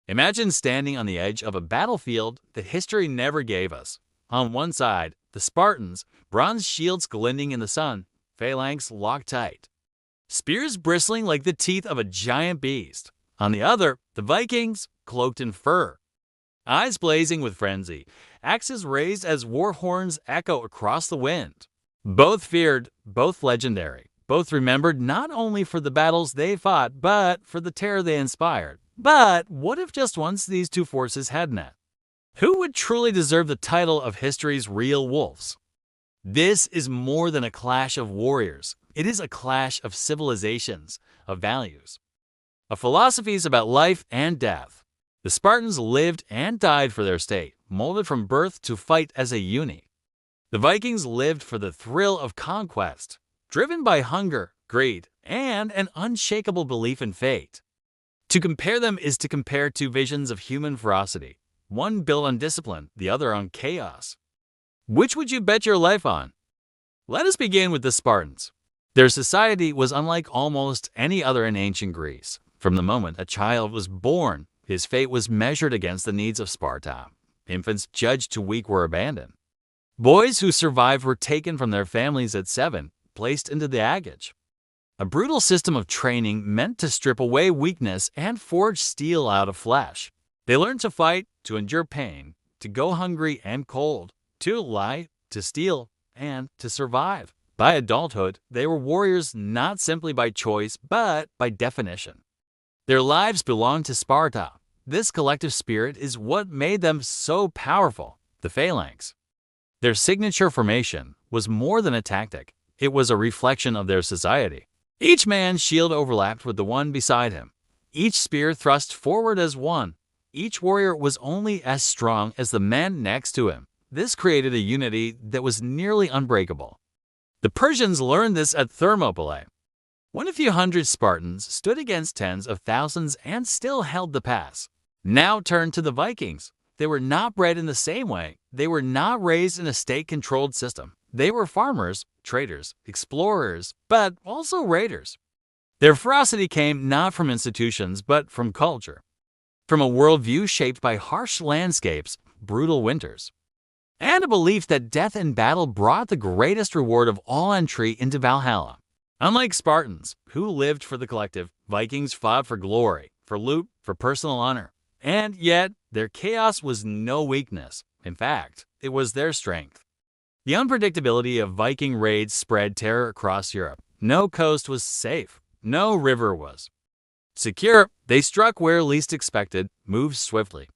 Imagine standing on the edge of a battlefield that history never gave us. On one side, the Spartans, bronze shields glinting in the sun, phalanx locked tight, spears bristling like the teeth of a giant beast. On the other, the Vikings, cloaked in fur, eyes blazing with frenzy, axes raised as war horns echo across the wind. Both feared, both legendary, both remembered not only for the battles they fought, but for the terror they inspired. But what if just once these two forces had met? Who would truly deserve the title of history's real wolves? This is more than a clash of warriors. It is a clash of civilizations, of values, of philosophies about life and death. The Spartans lived and died for their state, molded from birth to fight as a unit. The Vikings lived for the thrill of conquest, driven by hunger, greed, and an unshakable belief in fate. To compare them is to compare two visions of human ferocity, one built on discipline, the other on chaos. Which would you bet your life on? Let us begin with the Spartans. Their society was unlike almost any other in ancient Greece. From the moment a child was born, his fate was measured against the needs of Sparta. Infants judged too weak were abandoned. Boys who survived were taken from their families at 7, placed into the agage. A brutal system of training meant to strip away weakness and forge steel out of flesh. They learned to fight, to endure pain, to go hungry and cold, to lie, to steal, and to survive. By adulthood, they were warriors not simply by choice, but by definition. Their lives belonged to Sparta. This collective spirit is what made them so powerful. The phalanx, their signature formation, was more than a tactic. It was a reflection of their society. Each man's shield overlapped with the one beside him. Each spear thrust forward as one. Each warrior was only as strong as the man next to him. This created a unity that was nearly unbreakable. The Persians learned this at Thermopylae, when a few hundred Spartans stood against tens of thousands and still held the pass. Now turn to the Vikings. They were not bred in the same way. They were not raised in a state-controlled system. They were farmers, traders, explorers, but also raiders. Their ferocity came not from institutions, but from culture, from a worldview shaped by harsh landscapes, brutal winters, and a belief that death in battle brought the greatest reward of all entry into Valhalla. Unlike Spartans, who lived for the collective, Vikings fought for glory, for loot, for personal honor. And yet, their chaos was no weakness. In fact, it was their strength. The unpredictability of Viking raids spread terror across Europe. No coast was safe. No river was secure. They struck where least expected, moved swiftly,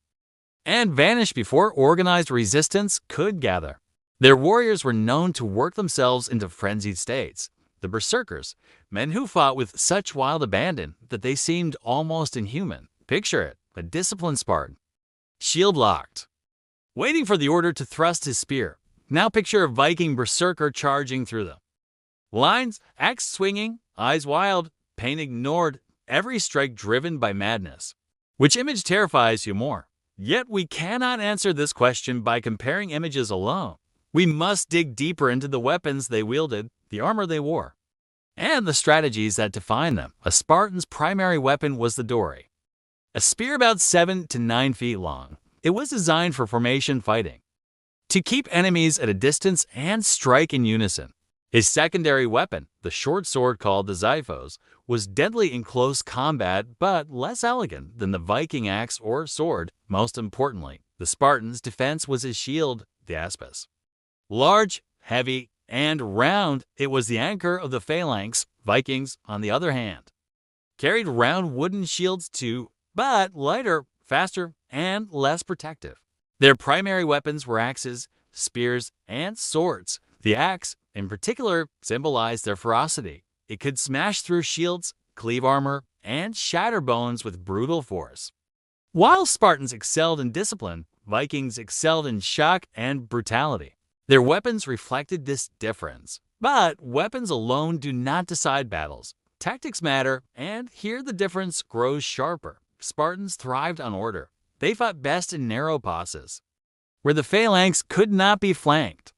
and vanished before organized resistance could gather. Their warriors were known to work themselves into frenzied states. The berserkers, men who fought with such wild abandon that they seemed almost inhuman. Picture it, a disciplined Spartan, shield locked, waiting for the order to thrust his spear. Now picture a Viking berserker charging through them. Lines, axe swinging, eyes wild, pain ignored, every strike driven by madness. Which image terrifies you more? Yet we cannot answer this question by comparing images alone. We must dig deeper into the weapons they wielded, the armor they wore, and the strategies that defined them. A Spartan's primary weapon was the dory, a spear about 7 to 9 feet long. It was designed for formation fighting, to keep enemies at a distance and strike in unison. His secondary weapon, the short sword called the xiphos, was deadly in close combat but less elegant than the Viking axe or sword. Most importantly, the Spartan's defense was his shield, the aspis. Large, heavy, and round, it was the anchor of the phalanx. Vikings, on the other hand, carried round wooden shields too, but lighter, faster, and less protective. Their primary weapons were axes, spears, and swords. The axe, in particular, symbolized their ferocity. It could smash through shields, cleave armor, and shatter bones with brutal force. While Spartans excelled in discipline, Vikings excelled in shock and brutality. Their weapons reflected this difference. But weapons alone do not decide battles. Tactics matter, and here the difference grows sharper. Spartans thrived on order. They fought best in narrow passes, where the phalanx could not be flanked,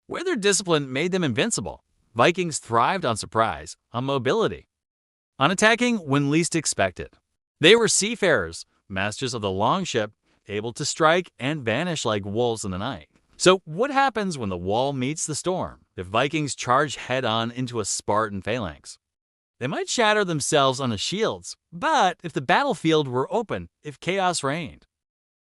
where their discipline made them invincible. Vikings thrived on surprise, on mobility, on attacking when least expected. They were seafarers, masters of the long ship, able to strike and vanish like wolves in the night. So what happens when the wall meets the storm if Vikings charge head-on into a Spartan phalanx? They might shatter themselves on the shields, but if the battlefield were open, if chaos reigned,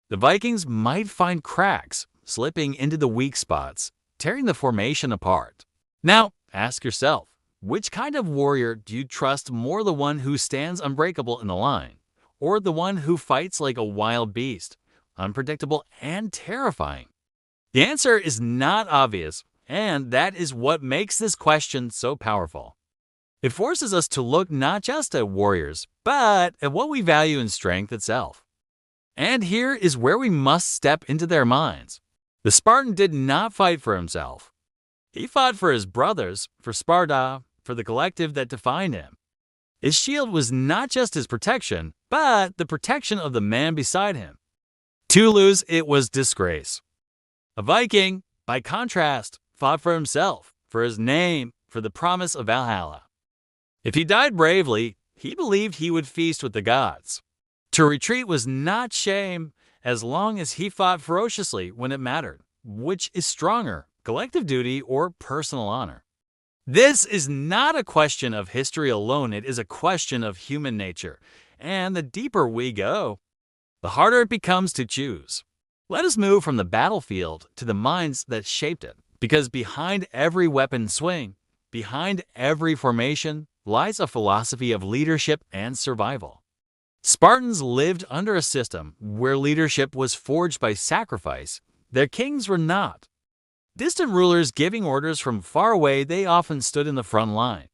the Vikings might find cracks, slipping into the weak spots, tearing the formation apart. Now, ask yourself, which kind of warrior do you trust more, the one who stands unbreakable in the line, or the one who fights like a wild beast, unpredictable and terrifying? The answer is not obvious, and that is what makes this question so powerful. It forces us to look not just at warriors, but at what we value in strength itself. And here is where we must step into their minds. The Spartan did not fight for himself. He fought for his brothers, for Sparta, for the collective that defined him. His shield was not just his protection, but the protection of the man beside him. To lose, it was disgrace. A Viking, by contrast, fought for himself, for his name, for the promise of Valhalla. If he died bravely, he believed he would feast with the gods. To retreat was not shame, as long as he fought ferociously when it mattered. Which is stronger, collective duty or personal honor? This is not a question of history alone, it is a question of human nature. And the deeper we go, the harder it becomes to choose. Let us move from the battlefield to the minds that shaped it, because behind every weapon swing, behind every formation, lies a philosophy of leadership and survival. Spartans lived under a system where leadership was forged by sacrifice. Their kings were not. Distant rulers giving orders from far away, they often stood in the front line,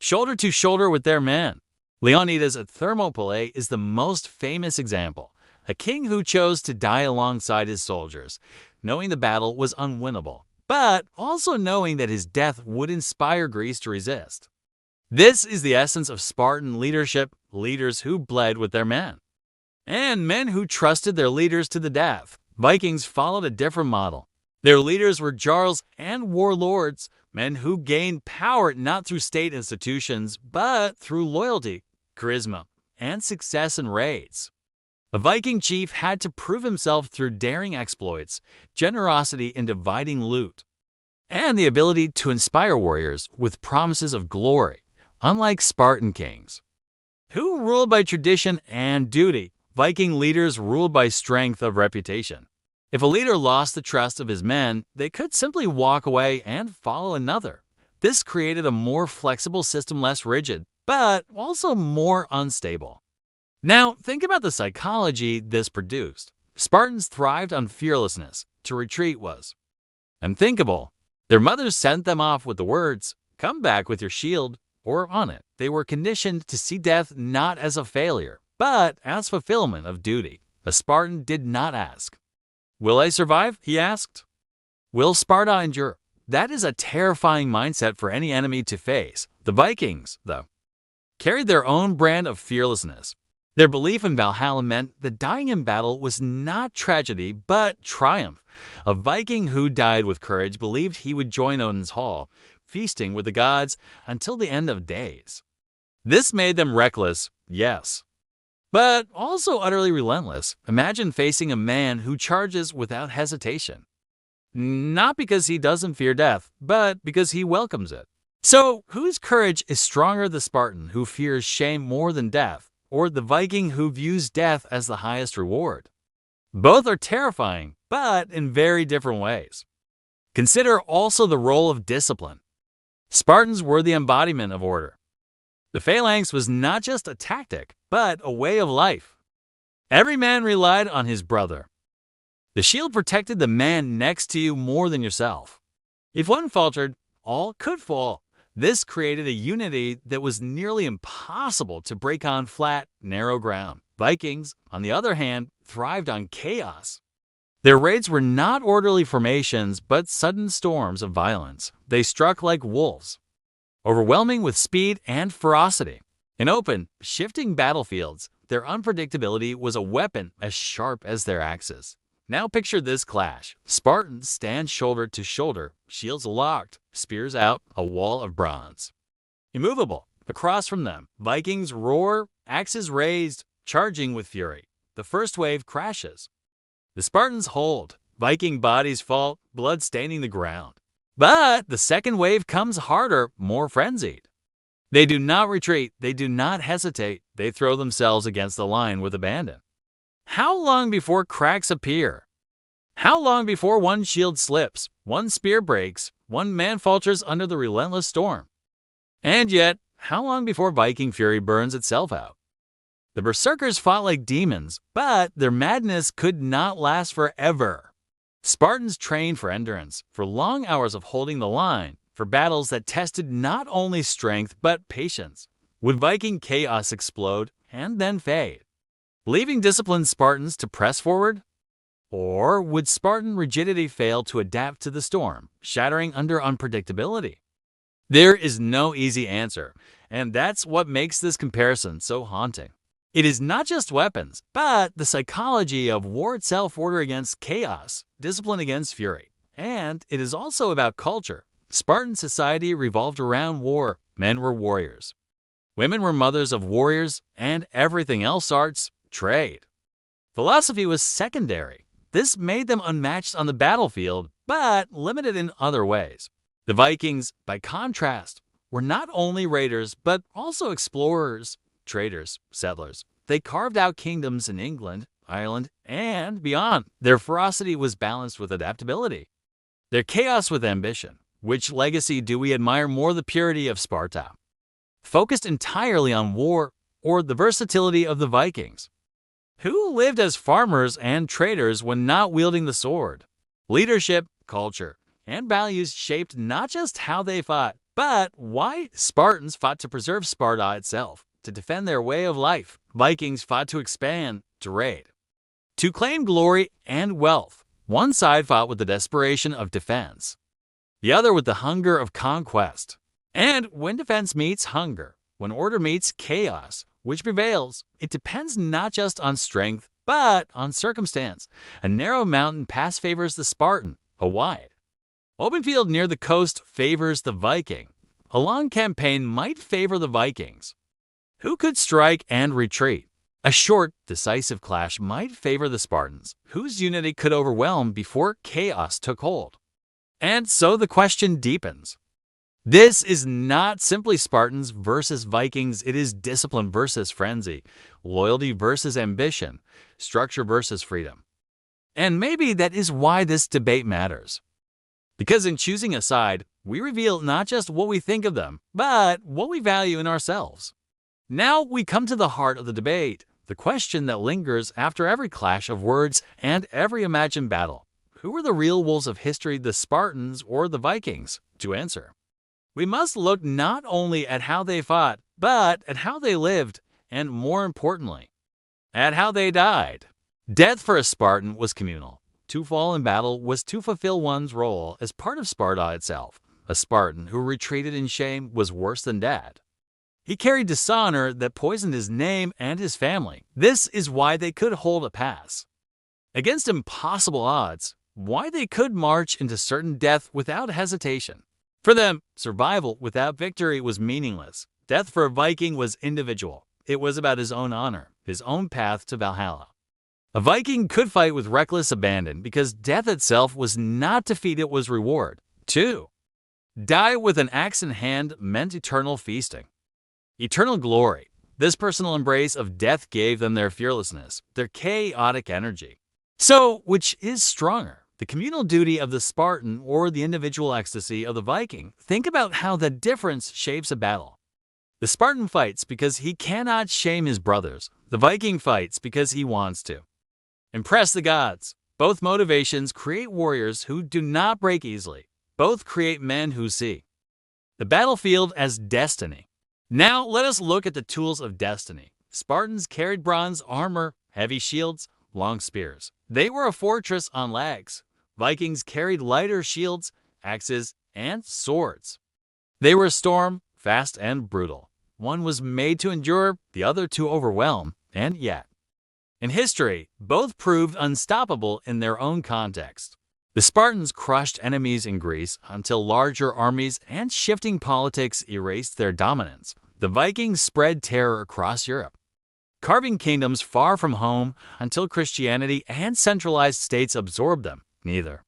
shoulder to shoulder with their men. Leonidas at Thermopylae is the most famous example, a king who chose to die alongside his soldiers, knowing the battle was unwinnable, but also knowing that his death would inspire Greece to resist. This is the essence of Spartan leadership, leaders who bled with their men, and men who trusted their leaders to the death. Vikings followed a different model. Their leaders were jarls and warlords, men who gained power not through state institutions, but through loyalty, charisma, and success in raids. A Viking chief had to prove himself through daring exploits, generosity in dividing loot, and the ability to inspire warriors with promises of glory. Unlike Spartan kings, who ruled by tradition and duty, Viking leaders ruled by strength of reputation. If a leader lost the trust of his men, they could simply walk away and follow another. This created a more flexible system, less rigid, but also more unstable. Now, think about the psychology this produced. Spartans thrived on fearlessness. To retreat was unthinkable. Their mothers sent them off with the words, "Come back with your shield," or on it. They were conditioned to see death not as a failure, but as fulfillment of duty. A Spartan did not ask, "Will I survive?" he asked, "Will Sparta endure?" That is a terrifying mindset for any enemy to face. The Vikings, though, carried their own brand of fearlessness. Their belief in Valhalla meant that dying in battle was not tragedy, but triumph. A Viking who died with courage believed he would join Odin's hall, feasting with the gods until the end of days. This made them reckless, yes, but also utterly relentless. Imagine facing a man who charges without hesitation. Not because he doesn't fear death, but because he welcomes it. So, whose courage is stronger, the Spartan who fears shame more than death, or the Viking who views death as the highest reward? Both are terrifying, but in very different ways. Consider also the role of discipline. Spartans were the embodiment of order. The phalanx was not just a tactic, but a way of life. Every man relied on his brother. The shield protected the man next to you more than yourself. If one faltered, all could fall. This created a unity that was nearly impossible to break on flat, narrow ground. Vikings, on the other hand, thrived on chaos. Their raids were not orderly formations, but sudden storms of violence. They struck like wolves, overwhelming with speed and ferocity. In open, shifting battlefields, their unpredictability was a weapon as sharp as their axes. Now picture this clash. Spartans stand shoulder to shoulder, shields locked, spears out, a wall of bronze. Immovable. Across from them, Vikings roar, axes raised, charging with fury. the first wave crashes. The Spartans hold. Viking bodies fall, blood staining the ground. But the second wave comes harder, more frenzied. They do not retreat. They do not hesitate. They throw themselves against the line with abandon. How long before cracks appear? How long before one shield slips, one spear breaks, one man falters under the relentless storm? And yet, how long before Viking fury burns itself out? The berserkers fought like demons, but their madness could not last forever. Spartans trained for endurance, for long hours of holding the line, for battles that tested not only strength but patience. Would Viking chaos explode and then fade, leaving disciplined Spartans to press forward? Or would Spartan rigidity fail to adapt to the storm, shattering under unpredictability? There is no easy answer, and that's what makes this comparison so haunting. It is not just weapons, but the psychology of war itself, order against chaos, discipline against fury. And it is also about culture. Spartan society revolved around war. Men were warriors. Women were mothers of warriors, and everything else arts, trade. Philosophy was secondary. This made them unmatched on the battlefield, but limited in other ways. The Vikings, by contrast, were not only raiders, but also explorers, traders, settlers. They carved out kingdoms in England, Ireland, and beyond. Their ferocity was balanced with adaptability. Their chaos with ambition. Which legacy do we admire more, the purity of Sparta, focused entirely on war, or the versatility of the Vikings, who lived as farmers and traders when not wielding the sword? Leadership, culture, and values shaped not just how they fought, but why. Spartans fought to preserve Sparta itself, to defend their way of life. Vikings fought to expand, to raid, to claim glory and wealth. One side fought with the desperation of defense, the other with the hunger of conquest. And when defense meets hunger, when order meets chaos, which prevails? It depends not just on strength, but on circumstance. A narrow mountain pass favors the Spartan. A wide, open field near the coast favors the Viking. A long campaign might favor the Vikings, who could strike and retreat. A short, decisive clash might favor the Spartans, whose unity could overwhelm before chaos took hold. And so the question deepens. This is not simply Spartans versus Vikings. It is discipline versus frenzy, loyalty versus ambition, structure versus freedom. And maybe that is why this debate matters. Because in choosing a side, we reveal not just what we think of them, but what we value in ourselves. Now we come to the heart of the debate, the question that lingers after every clash of words and every imagined battle. Who were the real wolves of history, the Spartans or the Vikings? To answer, we must look not only at how they fought, but at how they lived, and more importantly, at how they died. Death for a Spartan was communal. To fall in battle was to fulfill one's role as part of Sparta itself. A Spartan who retreated in shame was worse than dead. He carried dishonor that poisoned his name and his family. This is why they could hold a pass against impossible odds, why they could march into certain death without hesitation. For them, survival without victory was meaningless. Death for a Viking was individual. It was about his own honor, his own path to Valhalla. A Viking could fight with reckless abandon because death itself was not defeat, it was reward. 2. Die with an axe in hand meant eternal feasting, eternal glory. This personal embrace of death gave them their fearlessness, their chaotic energy. So, which is stronger? The communal duty of the Spartan or the individual ecstasy of the Viking? Think about how the difference shapes a battle. The Spartan fights because he cannot shame his brothers. The Viking fights because he wants to impress the gods. Both motivations create warriors who do not break easily. Both create men who see the battlefield as destiny. Now let us look at the tools of destiny. Spartans carried bronze armor, heavy shields, long spears. They were a fortress on legs. Vikings carried lighter shields, axes, and swords. They were storm, fast, and brutal. One was made to endure, the other to overwhelm, and yet, in history, both proved unstoppable in their own context. The Spartans crushed enemies in Greece until larger armies and shifting politics erased their dominance. The Vikings spread terror across Europe, carving kingdoms far from home until Christianity and centralized states absorbed them. Neither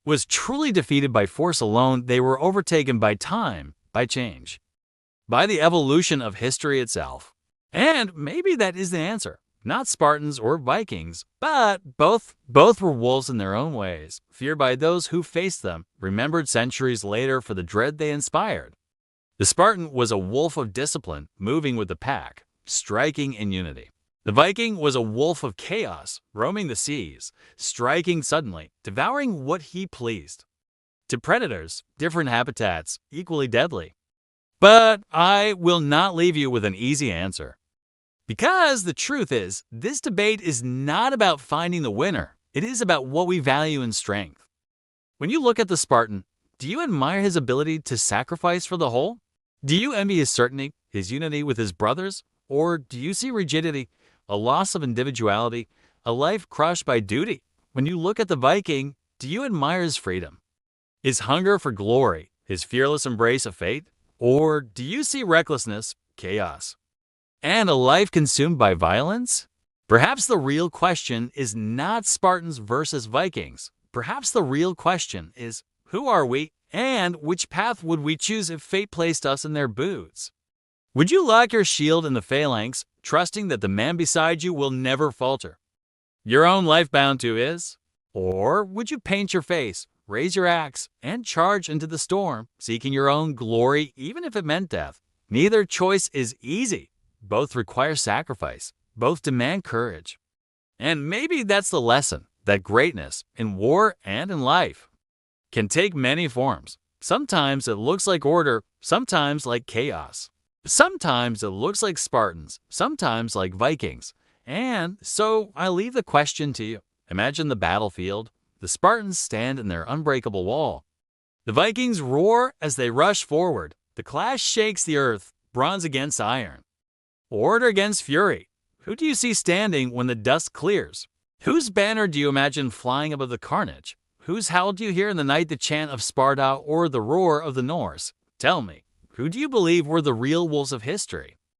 was truly defeated by force alone. They were overtaken by time, by change, by the evolution of history itself. And maybe that is the answer. Not Spartans or Vikings, but both were wolves in their own ways, feared by those who faced them, remembered centuries later for the dread they inspired. The Spartan was a wolf of discipline, moving with the pack, striking in unity. The Viking was a wolf of chaos, roaming the seas, striking suddenly, devouring what he pleased. To predators, different habitats, equally deadly. But I will not leave you with an easy answer. Because the truth is, this debate is not about finding the winner. It is about what we value in strength. When you look at the Spartan, do you admire his ability to sacrifice for the whole? Do you envy his certainty, his unity with his brothers? Or do you see rigidity, a loss of individuality, a life crushed by duty? When you look at the Viking, do you admire his freedom, his hunger for glory, his fearless embrace of fate? Or do you see recklessness, chaos, and a life consumed by violence? Perhaps the real question is not Spartans versus Vikings. Perhaps the real question is, who are we, and which path would we choose if fate placed us in their boots? Would you lock your shield in the phalanx, trusting that the man beside you will never falter, your own life bound to his? Or would you paint your face, raise your axe, and charge into the storm, seeking your own glory even if it meant death? Neither choice is easy. Both require sacrifice. Both demand courage. And maybe that's the lesson, that greatness, in war and in life, can take many forms. Sometimes it looks like order, sometimes like chaos. Sometimes it looks like Spartans, sometimes like Vikings. And so I leave the question to you. Imagine the battlefield. The Spartans stand in their unbreakable wall. The Vikings roar as they rush forward. The clash shakes the earth, bronze against iron, order against fury. Who do you see standing when the dust clears? Whose banner do you imagine flying above the carnage? Whose howl do you hear in the night, the chant of Sparta or the roar of the Norse? Tell me, who do you believe were the real wolves of history?